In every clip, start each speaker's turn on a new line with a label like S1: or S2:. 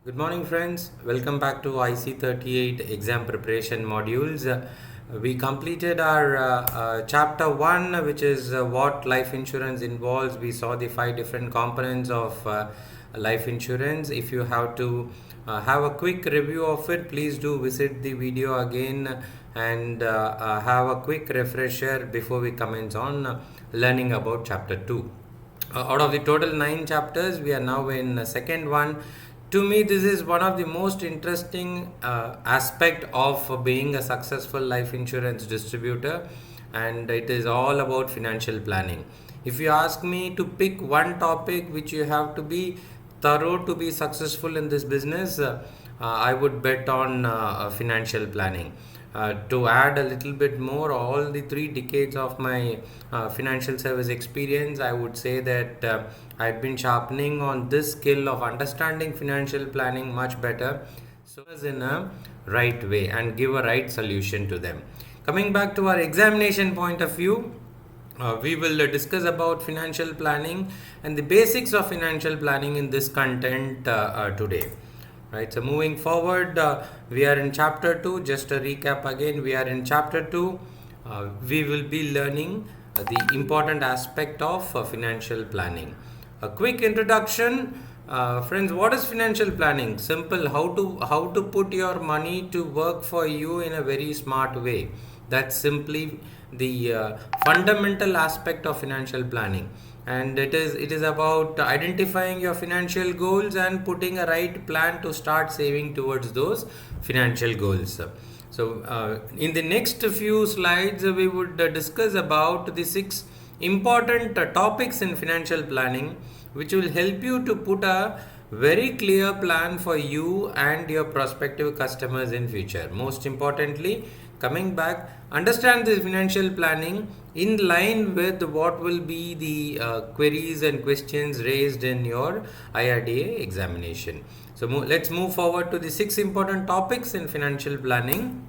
S1: Good morning, friends. Welcome back to IC38 exam preparation modules. We completed our chapter 1, which is what life insurance involves. We saw the 5 different components of life insurance. If you have to have a quick review of it, please do visit the video again and have a quick refresher before we commence on learning about chapter 2. Out of the total 9 chapters, we are now in the second one. To me, this is one of the most interesting aspect of being a successful life insurance distributor, and it is all about financial planning. If you ask me to pick one topic which you have to be thorough to be successful in this business, I would bet on financial planning. To add a little bit more, all the 3 decades of my financial service experience, I would say that I've been sharpening on this skill of understanding financial planning much better, so as in a right way and give a right solution to them. Coming back to our examination point of view, we will discuss about financial planning and the basics of financial planning in this content today. Right, so moving forward, we are in chapter 2. Just a recap again, we are in chapter 2. We will be learning the important aspect of financial planning. A quick introduction, friends. What is financial planning? Simple. How to put your money to work for you in a very smart way. That's simply the fundamental aspect of financial planning, and it is about identifying your financial goals and putting a right plan to start saving towards those financial goals. So in the next few slides, we would discuss about the 6 important topics in financial planning, which will help you to put a very clear plan for you and your prospective customers in future. Most importantly, coming back, understand the financial planning in line with what will be the queries and questions raised in your IRDA examination. So let's move forward to the 6 important topics in financial planning.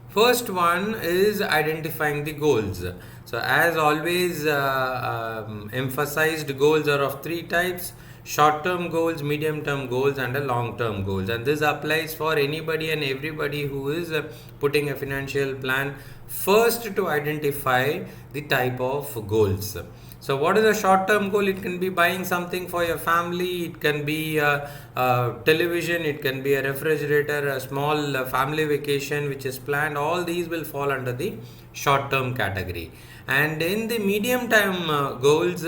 S1: First one is identifying the goals. So as always emphasized, goals are of 3 types: short-term goals, medium-term goals, and a long-term goals. And this applies for anybody and everybody who is putting a financial plan. First, to identify the type of goals. So what is a short-term goal? It can be buying something for your family, it can be a television, it can be a refrigerator, a small family vacation which is planned. All these will fall under the short-term category. And in the medium-term goals,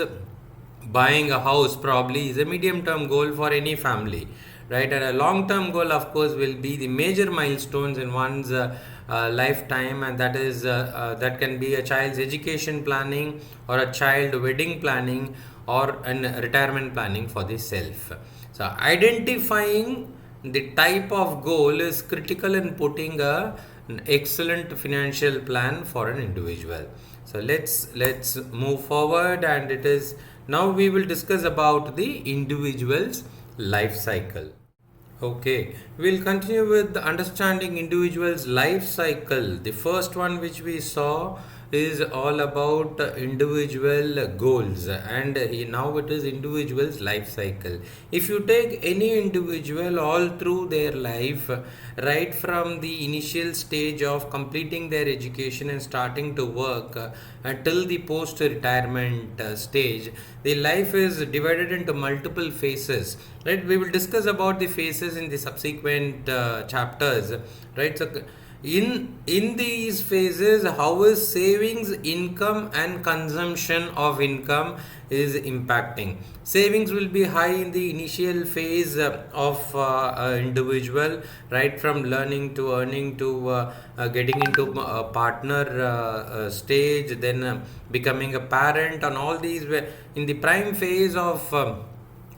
S1: buying a house probably is a medium-term goal for any family, right? And a long-term goal, of course, will be the major milestones in one's lifetime, and that can be a child's education planning, or a child wedding planning, or an retirement planning for the self. So identifying the type of goal is critical in putting an excellent financial plan for an individual. So let's move forward, and it is now we will discuss about the individual's life cycle. Okay, we'll continue with the understanding individual's life cycle. The first one which we saw is all about individual goals, and now it is individual's life cycle. If you take any individual all through their life, right from the initial stage of completing their education and starting to work until the post retirement stage, the life is divided into multiple phases, right? We will discuss about the phases in the subsequent chapters, right? So in these phases, how is savings, income, and consumption of income is impacting. Savings will be high in the initial phase of individual, right from learning to earning to getting into a partner stage, then becoming a parent, and all these in the prime phase of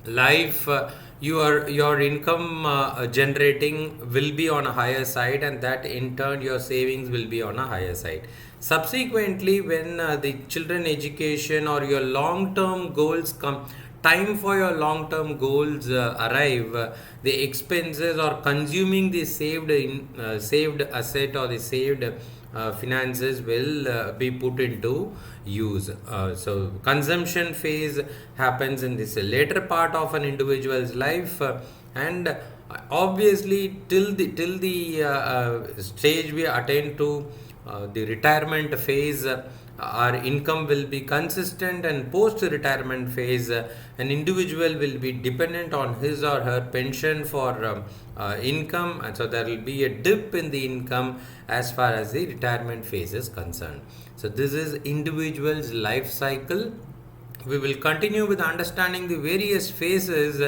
S1: life. Your income generating will be on a higher side, and that in turn your savings will be on a higher side. Subsequently, when the children education or your long term goals come, time for your long term goals arrive, the expenses or consuming the saved asset or the saved finances will be put into use. So consumption phase happens in this later part of an individual's life, and Obviously, till the stage we attain to the retirement phase, our income will be consistent, and post retirement phase, an individual will be dependent on his or her pension for income, and so there will be a dip in the income as far as the retirement phase is concerned. So this is individual's life cycle. We will continue with understanding the various phases.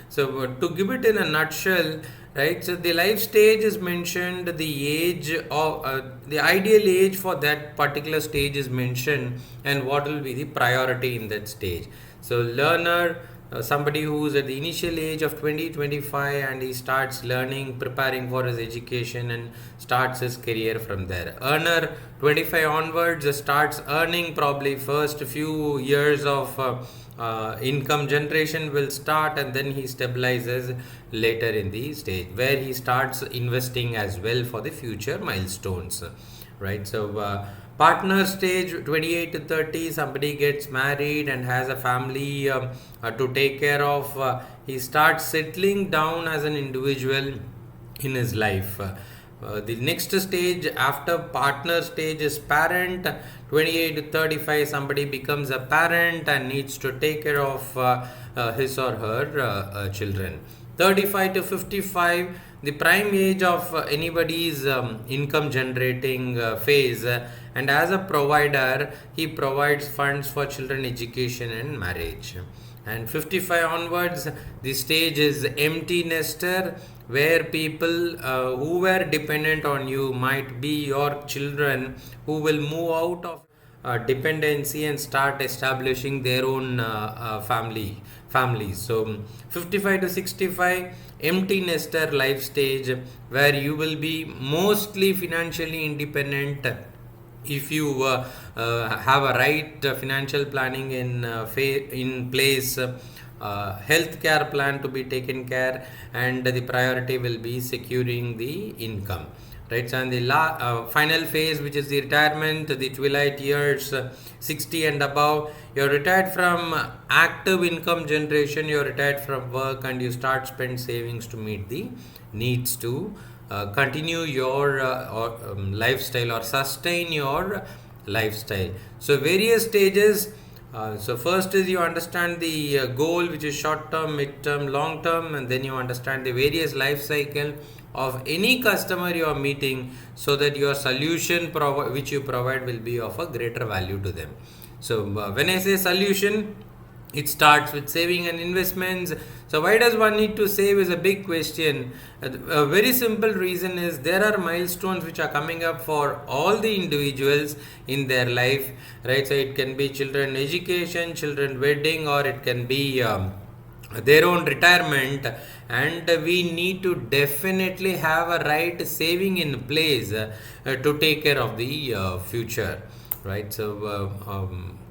S1: So to give it in a nutshell, right? So the life stage is mentioned, the age of the ideal age for that particular stage is mentioned, and what will be the priority in that stage. So learner, somebody who is at the initial age of 20-25, and he starts learning, preparing for his education, and starts his career from there. Earner, 25 onwards, starts earning, probably first few years of income generation will start, and then he stabilizes later in the stage where he starts investing as well for the future milestones, right? So partner stage, 28 to 30, somebody gets married and has a family to take care of. He starts settling down as an individual in his life. The next stage after partner stage is parent. 28 to 35, somebody becomes a parent and needs to take care of his or her children. 35 to 55, the prime age of anybody's income generating phase, and as a provider, he provides funds for children education and marriage. And 55 onwards, the stage is empty nester, where people who were dependent on you might be your children, who will move out of dependency and start establishing their own families. So 55 to 65, empty nester life stage, where you will be mostly financially independent if you have a right financial planning in place, healthcare plan to be taken care, and the priority will be securing the income, right? So, and the final phase, which is the retirement, the twilight years, 60 and above, you're retired from active income generation, you're retired from work, and you start spend savings to meet the needs to continue your lifestyle or sustain your lifestyle. So various stages. So first is you understand the goal, which is short term, mid term, long term, and then you understand the various life cycle of any customer you are meeting, so that your solution which you provide will be of a greater value to them. So when I say solution, it starts with saving and investments. So why does one need to save is a big question. A very simple reason is there are milestones which are coming up for all the individuals in their life, right? So it can be children education, children wedding, or it can be their own retirement, and we need to definitely have a right saving in place to take care of the future, right? So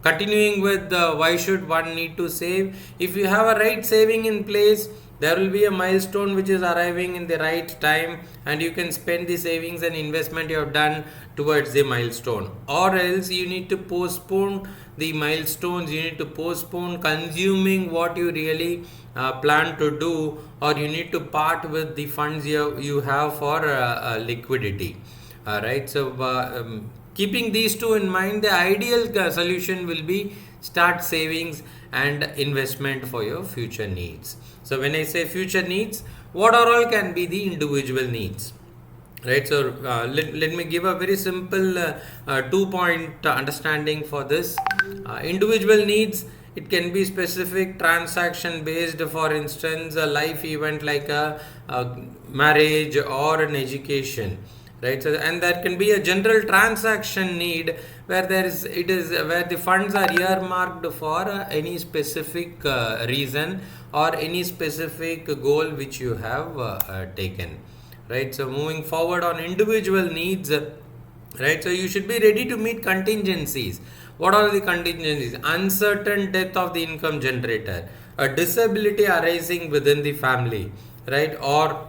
S1: continuing with why should one need to save, if you have a right saving in place, there will be a milestone which is arriving in the right time, and you can spend the savings and investment you have done towards the milestone. Or else you need to postpone the milestones, you need to postpone consuming what you really plan to do, or you need to part with the funds you have for liquidity. Right. So keeping these two in mind, the ideal solution will be start savings and investment for your future needs. So when I say future needs, what are all can be the individual needs, right? So let me give a very simple 2-point understanding for this. Individual needs, it can be specific transaction based, for instance a life event like a marriage or an education, right? So, and there can be a general transaction need where where the funds are earmarked for any specific reason or any specific goal which you have taken, right? So moving forward on individual needs, right? So you should be ready to meet contingencies. What are the contingencies? Uncertain death of the income generator, a disability arising within the family, right? Or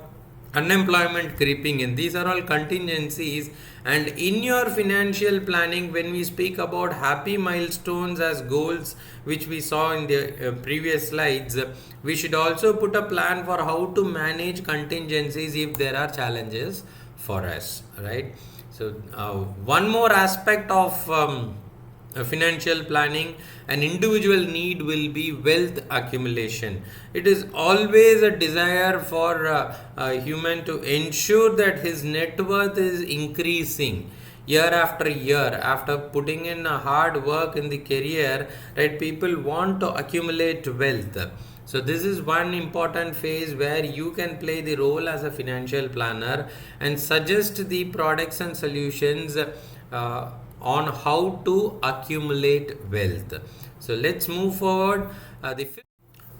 S1: unemployment creeping in. These are all contingencies. And in your financial planning, when we speak about happy milestones as goals, which we saw in the previous slides, we should also put a plan for how to manage contingencies if there are challenges for us, right? So one more aspect of financial planning, an individual need will be wealth accumulation. It is always a desire for a human to ensure that his net worth is increasing year after year after putting in a hard work in the career, right? People want to accumulate wealth. So this is one important phase where you can play the role as a financial planner and suggest the products and solutions on how to accumulate wealth. So let's move forward.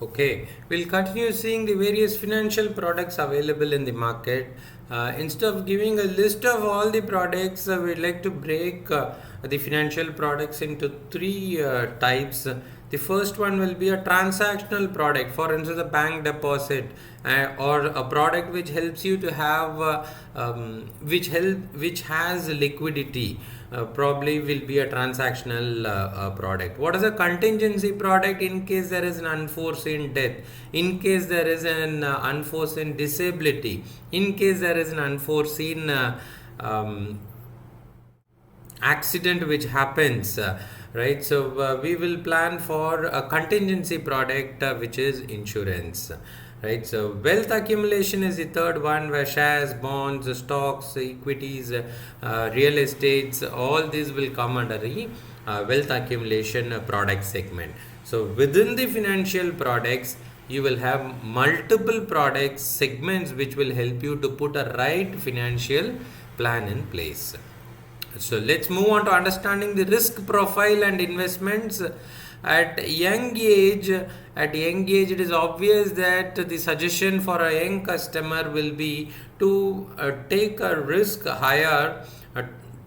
S1: Okay, we'll continue seeing the various financial products available in the market. Instead of giving a list of all the products, we'd like to break the financial products into three types. The first one will be a transactional product, for instance, a bank deposit, or a product which helps you to have which has liquidity. Probably will be a transactional product. What is a contingency product? In case there is an unforeseen death, in case there is an unforeseen disability, in case there is an unforeseen accident which happens, right? So we will plan for a contingency product, which is insurance, right? So wealth accumulation is the third one, where shares, bonds, stocks, equities, real estates, all these will come under the wealth accumulation product segment. So within the financial products, you will have multiple product segments which will help you to put a right financial plan in place. So let's move on to understanding the risk profile and investments. At young age, it is obvious that the suggestion for a young customer will be to take a risk higher,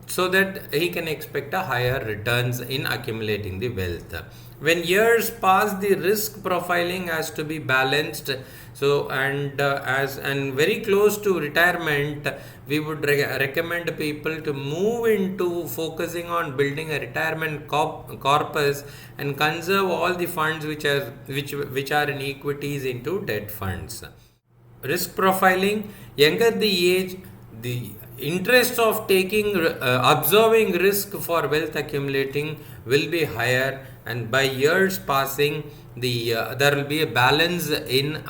S1: so that he can expect a higher returns in accumulating the wealth. When years pass, the risk profiling has to be balanced. So and very close to retirement, we would recommend people to move into focusing on building a retirement corpus and conserve all the funds which are in equities into debt funds. Risk profiling: younger the age, the interest of taking absorbing risk for wealth accumulating will be higher, and by years passing, there will be a balance in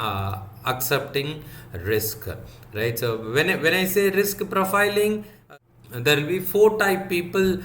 S1: accepting risk, right? So when I say risk profiling, there will be four type people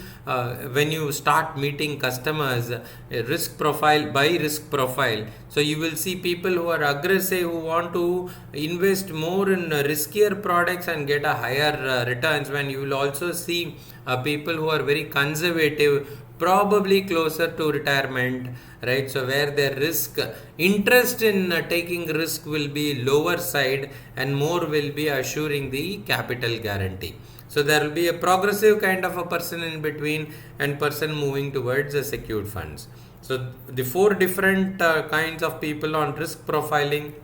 S1: when you start meeting customers. Risk profile, by risk profile, so you will see people who are aggressive, who want to invest more in riskier products and get a higher returns, when you will also see people who are very conservative, probably closer to retirement, right? So where their risk interest in taking risk will be lower side, and more will be assuring the capital guarantee. So there will be a progressive kind of a person in between, and person moving towards the secured funds. So the four different kinds of people on risk profiling: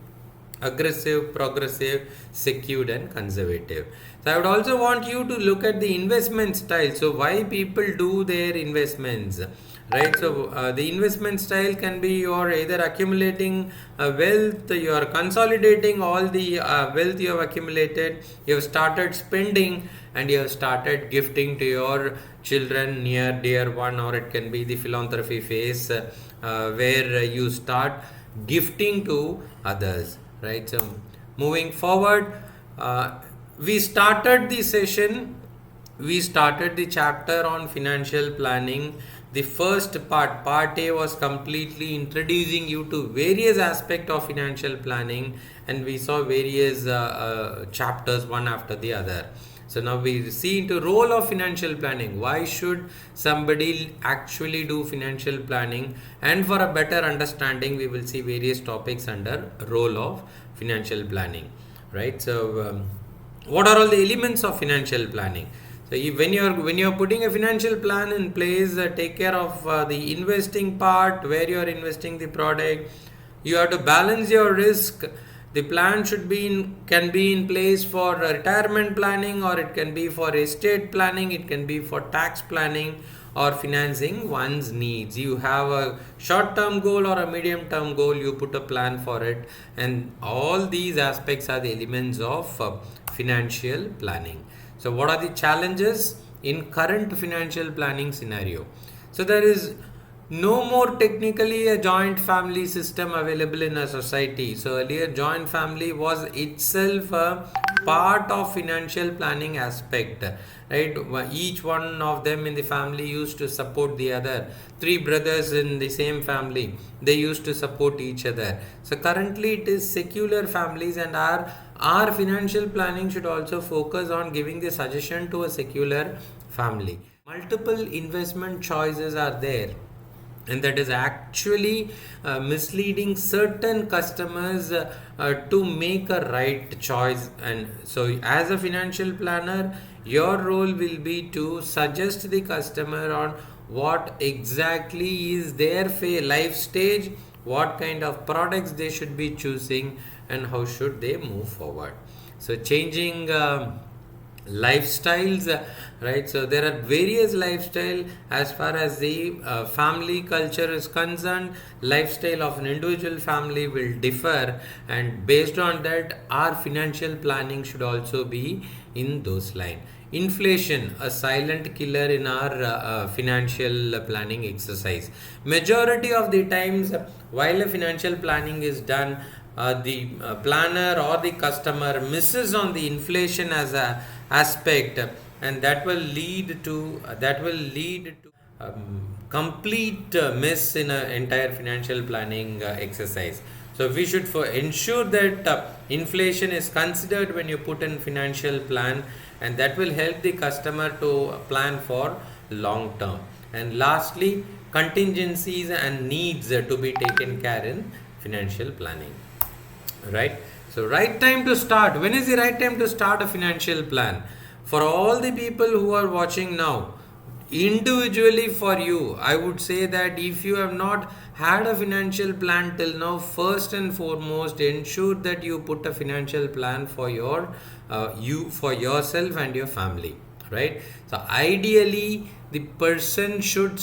S1: aggressive, progressive, secured, and conservative. So I would also want you to look at the investment style. So why people do their investments, right? So the investment style can be you're either accumulating wealth, you're consolidating all the wealth you have accumulated, you have started spending, and you have started gifting to your children, near dear one, or it can be the philanthropy phase where you start gifting to others, right? So moving forward, we started the session, we started the chapter on financial planning. The first part A, was completely introducing you to various aspects of financial planning, and we saw various chapters one after the other. So now we see into role of financial planning. Why should somebody actually do financial planning? And for a better understanding, we will see various topics under role of financial planning, right? So what are all the elements of financial planning? So when you're putting a financial plan in place, take care of the investing part, where you are investing the product. You have to balance your risk. The plan can be in place for retirement planning, or it can be for estate planning, it can be for tax planning or financing one's needs. You have a short term goal or a medium term goal, you put a plan for it, and all these aspects are the elements of financial planning. So what are the challenges in current financial planning scenario? So there is no more technically a joint family system available in a society. So earlier joint family was itself a part of financial planning aspect, right? Each one of them in the family used to support the other. Three brothers in the same family, they used to support each other. So currently it is secular families, and our financial planning should also focus on giving the suggestion to a secular family. Multiple investment choices are there, and that is actually misleading certain customers to make a right choice. And so as a financial planner, your role will be to suggest the customer on what exactly is their life stage, what kind of products they should be choosing, and how should they move forward. So changing lifestyles, right? So there are various lifestyle as far as the family culture is concerned. Lifestyle of an individual family will differ, and based on that our financial planning should also be in those line. Inflation, a silent killer in our financial planning exercise. Majority of the times while a financial planning is done, the planner or the customer misses on the inflation as a aspect, and that will lead to complete miss in an entire financial planning exercise. So we should ensure that inflation is considered when you put in financial plan, and that will help the customer to plan for long term. And lastly, contingencies and needs to be taken care in financial planning, right? So right time to start. When is the right time to start a financial plan? For all the people who are watching now, individually for you, I would say that if you have not had a financial plan till now, first and foremost ensure that you put a financial plan for for yourself and your family, right? So ideally the person should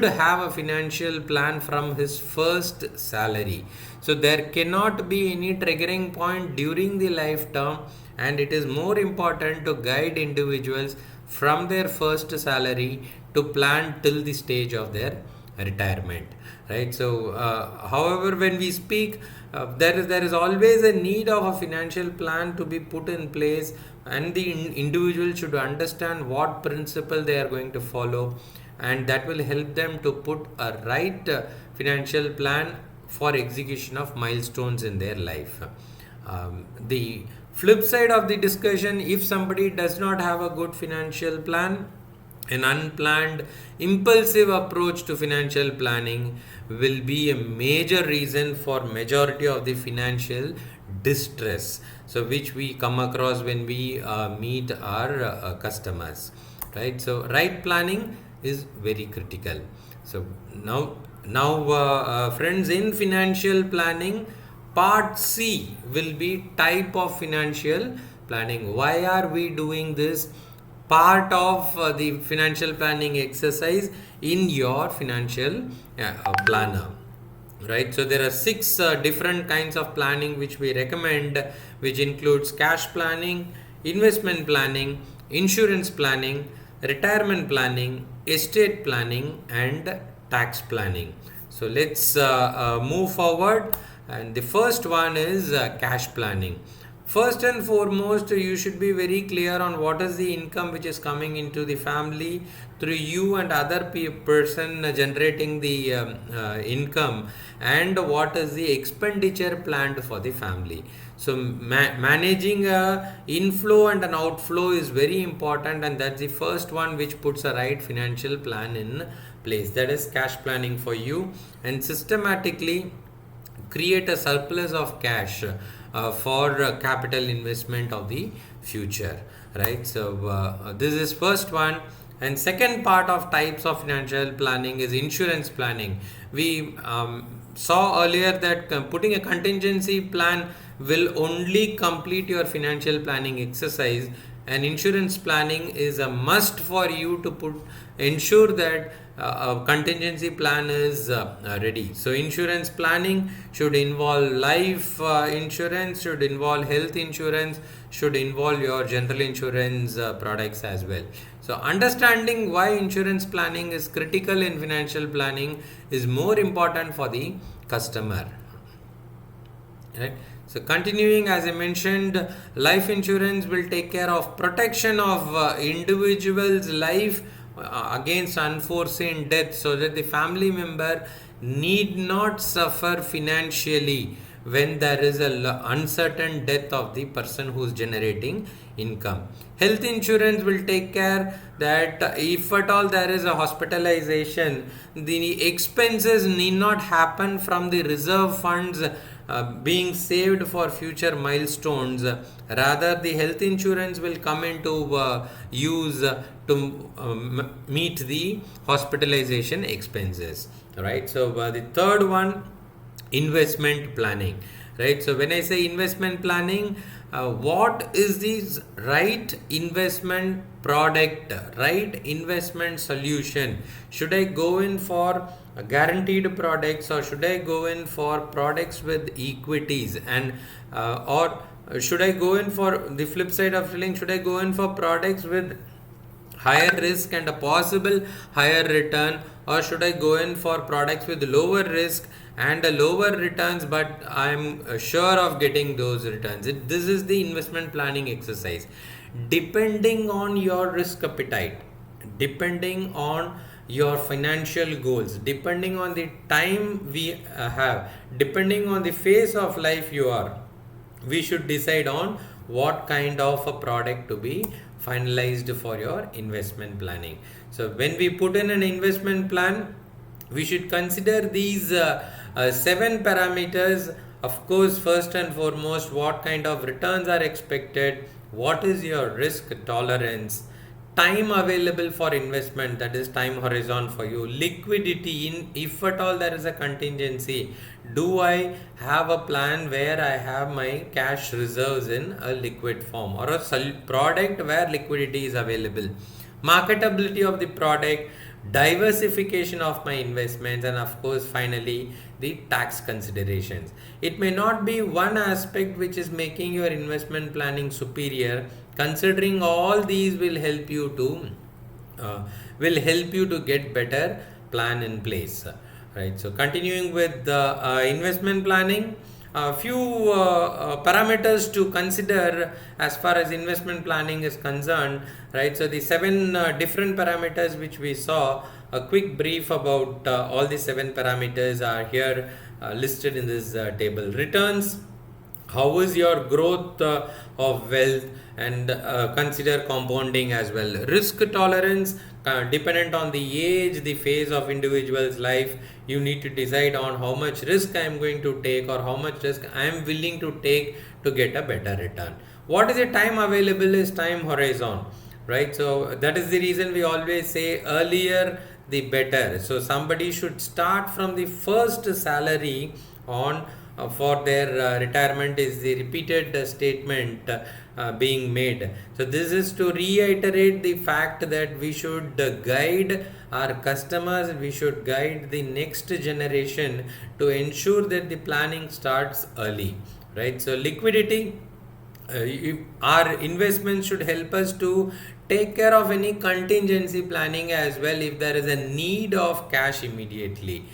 S1: have a financial plan from his first salary. So there cannot be any triggering point during the lifetime, and it is more important to guide individuals from their first salary to plan till the stage of their retirement, right? So however, when we speak, there is always a need of a financial plan to be put in place, and the individual should understand what principle they are going to follow, and that will help them to put a right financial plan for execution of milestones in their life. The flip side of the discussion, if somebody does not have a good financial plan, an unplanned, impulsive approach to financial planning will be a major reason for majority of the financial distress. So, which we come across when we meet our customers, right? So, right planning is very critical. So, now, friends, in financial planning, part C will be type of financial planning. Why are we doing this part of the financial planning exercise in your financial planner, right? So there are 6 different kinds of planning which we recommend, which includes cash planning, investment planning, insurance planning, retirement planning, estate planning, and tax planning. So let's move forward, and the first one is cash planning. First and foremost, you should be very clear on what is the income which is coming into the family through you and other person generating the income, and what is the expenditure planned for the family. So managing a inflow and an outflow is very important, and that's the first one which puts a right financial plan in place. That is cash planning for you, and systematically create a surplus of cash for capital investment of the future, right? So this is first one. And second part of types of financial planning is insurance planning. We saw earlier that putting a contingency plan will only complete your financial planning exercise, and insurance planning is a must for you to ensure that a contingency plan is ready. So insurance planning should involve life insurance, should involve health insurance, should involve your general insurance products as well. So understanding why insurance planning is critical in financial planning is more important for the customer. Right? So continuing, as I mentioned, life insurance will take care of protection of individual's life against unforeseen death, so that the family member need not suffer financially when there is a uncertain death of the person who's generating income. Health insurance will take care that if at all there is a hospitalization, the expenses need not happen from the reserve funds being saved for future milestones. Rather, the health insurance will come into use to meet the hospitalization expenses. Right. So the third one, investment planning. Right. So when I say investment planning, what is the right investment product, right investment solution? Should I go in for guaranteed products, or should I go in for products with equities, and or should I go in for the flip side of selling? Should I go in for products with higher risk and a possible higher return, or should I go in for products with lower risk and a lower returns, but I'm sure of getting those returns? This is the investment planning exercise. Depending on your risk appetite, depending on your financial goals, depending on the time we have, depending on the phase of life you are, we should decide on what kind of a product to be finalized for your investment planning. So when we put in an investment plan, we should consider these 7 parameters. Of course, first and foremost, what kind of returns are expected, what is your risk tolerance, time available for investment, that is time horizon for you, liquidity, in if at all there is a contingency, do I have a plan where I have my cash reserves in a liquid form, or a product where liquidity is available, marketability of the product, diversification of my investments, and of course finally the tax considerations. It may not be one aspect which is making your investment planning superior. Considering all these will help you to get better plan in place. Right. So continuing with the investment planning, a few parameters to consider as far as investment planning is concerned. Right. So the 7 different parameters which we saw, a quick brief about all the 7 parameters are here listed in this table. Returns, how is your growth of wealth, and consider compounding as well. Risk tolerance, dependent on the age, the phase of individual's life, you need to decide on how much risk I am going to take, or how much risk I am willing to take to get a better return. What is the time available is time horizon. Right. So that is the reason we always say earlier the better. So somebody should start from the first salary on for their retirement, is the repeated statement being made. So this is to reiterate the fact that we should guide our customers, we should guide the next generation to ensure that the planning starts early. Right. So liquidity, our investments should help us to take care of any contingency planning as well if there is a need of cash immediately.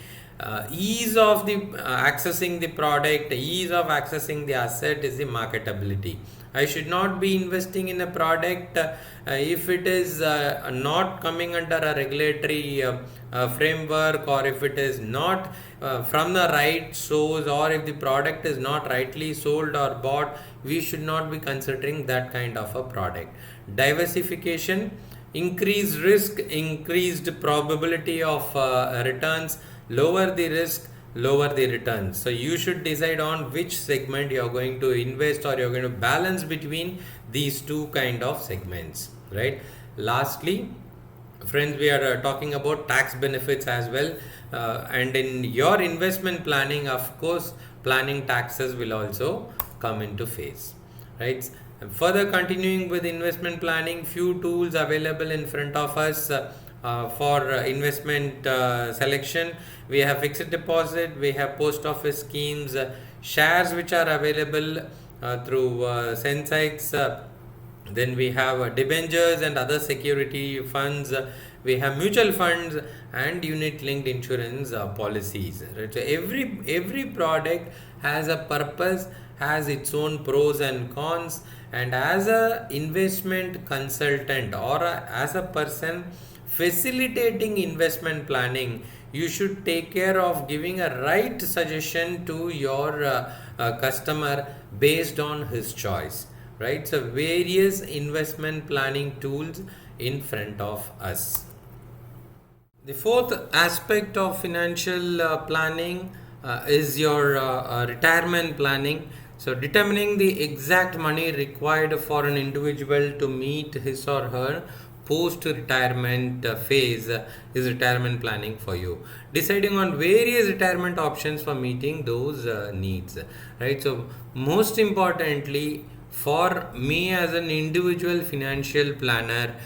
S1: Ease of the accessing the product, ease of accessing the asset is the marketability. I should not be investing in a product if it is not coming under a regulatory framework, or if it is not from the right source, or if the product is not rightly sold or bought, we should not be considering that kind of a product. Diversification, increased risk, increased probability of returns, lower the risk, lower the returns. So you should decide on which segment you are going to invest, or you are going to balance between these two kind of segments. Right. Lastly, Friends, we are talking about tax benefits as well. And in your investment planning, of course, planning taxes will also come into phase, right? And further continuing with investment planning, few tools available in front of us for investment selection. We have fixed deposit, we have post office schemes, shares which are available through Sensex. Then we have debentures and other security funds. We have mutual funds and unit linked insurance policies. Right? So every product has a purpose, has its own pros and cons. And as a investment consultant or as a person facilitating investment planning, you should take care of giving a right suggestion to your customer based on his choice, right? So various investment planning tools in front of us. The fourth aspect of financial planning is your retirement planning. So determining the exact money required for an individual to meet his or her post retirement phase is retirement planning for you. Deciding on various retirement options for meeting those needs, right? So most importantly, for me as an individual financial planner,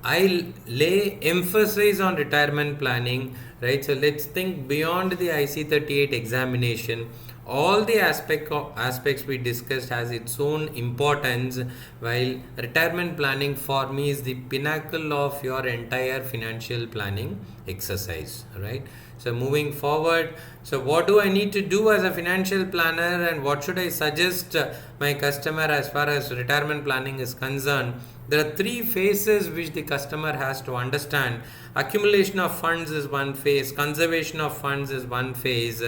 S1: I lay emphasis on retirement planning, right? So let's think beyond the IC38 examination. All the aspects we discussed has its own importance, while retirement planning for me is the pinnacle of your entire financial planning exercise, right? So moving forward, so what do I need to do as a financial planner, and what should I suggest my customer as far as retirement planning is concerned? There are three phases which the customer has to understand. Accumulation of funds is one phase, conservation of funds is one phase,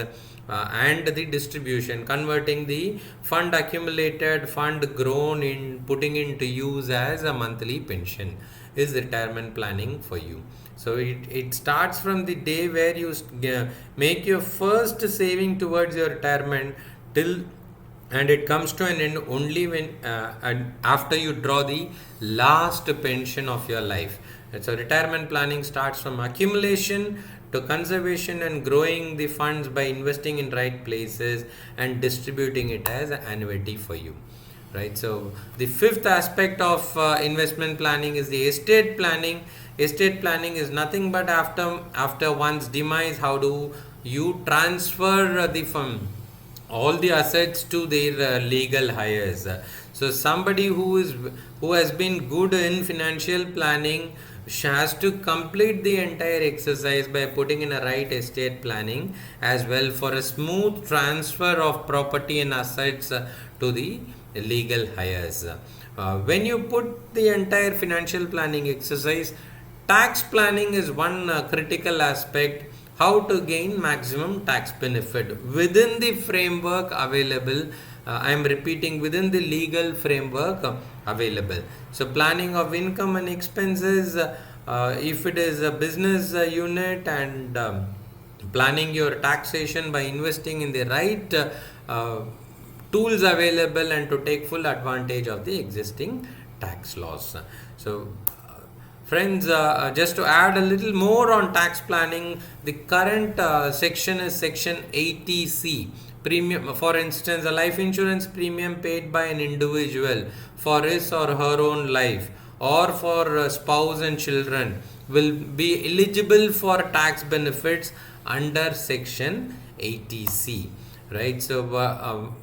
S1: and the distribution, converting the fund accumulated, fund grown in, putting into use as a monthly pension is retirement planning for you. So it starts from the day where you make your first saving towards your retirement till, and it comes to an end only when after you draw the last pension of your life. And so retirement planning starts from accumulation to conservation and growing the funds by investing in right places and distributing it as an annuity for you, right? So the fifth aspect of investment planning is the estate planning. Estate planning is nothing but after one's demise, how do you transfer the fund, all the assets to their legal heirs. So somebody who has been good in financial planning has to complete the entire exercise by putting in a right estate planning as well for a smooth transfer of property and assets to the legal heirs. When you put the entire financial planning exercise, tax planning is one critical aspect. How to gain maximum tax benefit within the framework available. I am repeating, within the legal framework available. So planning of income and expenses, if it is a business unit, and planning your taxation by investing in the right tools available and to take full advantage of the existing tax laws. So friends, just to add a little more on tax planning, the current section is section 80C. Premium, for instance, a life insurance premium paid by an individual for his or her own life or for spouse and children will be eligible for tax benefits under section 80C, right? So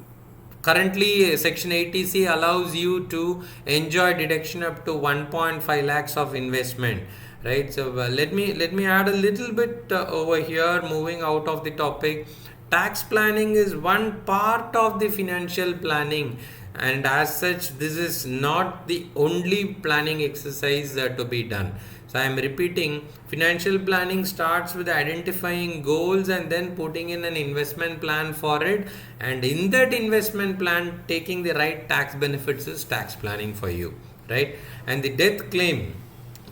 S1: currently, Section 80C allows you to enjoy deduction up to 1.5 lakhs of investment, right? So let me add a little bit over here. Moving out of the topic, tax planning is one part of the financial planning, and as such, this is not the only planning exercise to be done. So I am repeating, financial planning starts with identifying goals and then putting in an investment plan for it, and in that investment plan taking the right tax benefits is tax planning for you, right? And the death claim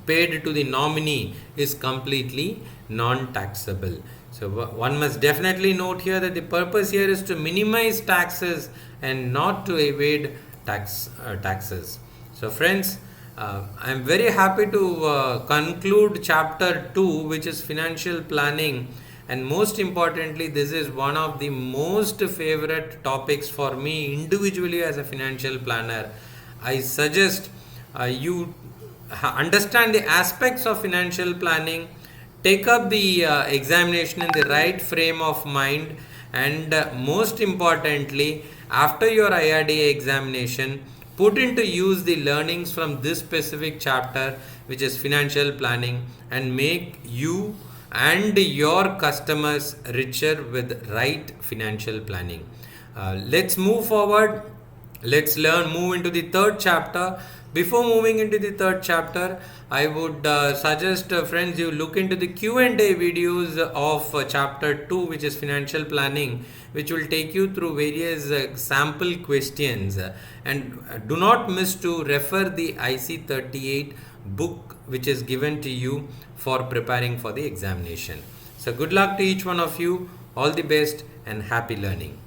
S1: paid to the nominee is completely non-taxable. So one must definitely note here that the purpose here is to minimize taxes and not to evade taxes. So friends, I'm very happy to conclude chapter 2, which is financial planning. And most importantly, this is one of the most favorite topics for me individually as a financial planner. I suggest you understand the aspects of financial planning, take up the examination in the right frame of mind, and most importantly, after your IRDA examination, put into use the learnings from this specific chapter, which is financial planning, and make you and your customers richer with right financial planning. Let's move forward. Let's move into the third chapter. Before moving into the third chapter, I would suggest friends, you look into the Q&A videos of chapter 2, which is financial planning, which will take you through various sample questions. And do not miss to refer the IC38 book, which is given to you for preparing for the examination. So good luck to each one of you. All the best and happy learning.